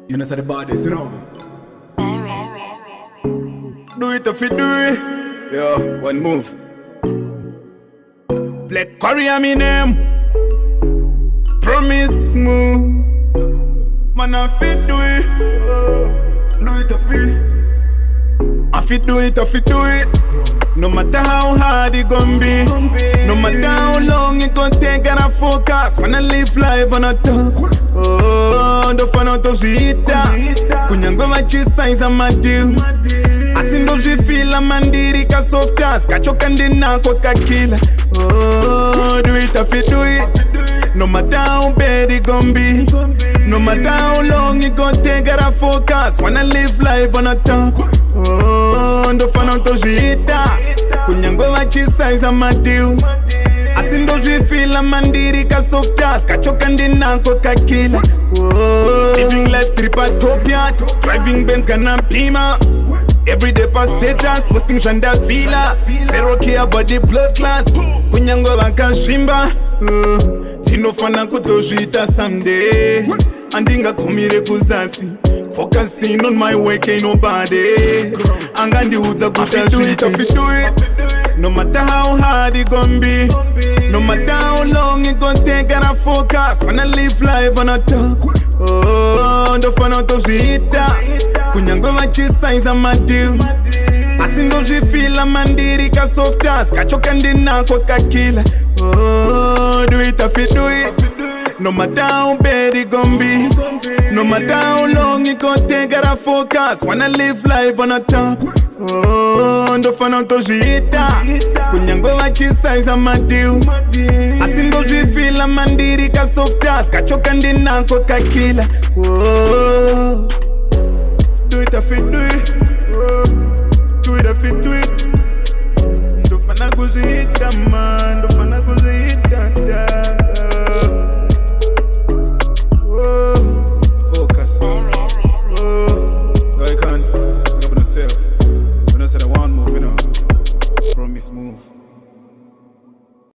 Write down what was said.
You know, say the bodies, you know. Do it if you do it. Yo, one move. Blackwarrior, me name. Promise move. Man, I fit do it. Do it if you. I fit do it if you do it. No matter how hard it gon' be, no matter how long it gon' take, gotta focus. Wanna live life on a top. Oh, ndo fana utozviita kunyange vachisainza madeals asi ndozvifila mandiri kasoftas kachoka ndinako kakila. Oh, do it if you do it. No matter how bad it gon' be, no matter how long it gon' take, gotta focus. Wanna live life on a top. Oh, ndo fana utozviita kunyange vachisainza madeals asi ndozvifila mandiri kasoftas kachoka ndinako kakila. Living life tripatopia, driving Benz kana pima. Everyday past status, posting shanda villa. Zero care about the blood clots. Kunyango vakashimba ndinofana kutozvita someday. Andinga kumire kuzasi, focusing on my work, ain't nobody angandiudza kuti no matter how hard it gon' be, no matter how long it gon' take, gotta focus. Wanna live life on a top. Oh, ndofana utozviita kunyange vachisainza madeals asi ndozvifila mandiri kasoftas kachoka ndinako kakila. Oh, do it if you do it. No matter how bad it gon' be, no matter how long it gon' take, gotta focus. Wanna live life on a top. Oh, ndofana utozviita kunyange vachisainza madeals asi ndozvifila mandiri kasoftas kachoka ndinako kakila. Oh, do it if you do it. Oh, do it if you do it. Ndofana kuzviita man.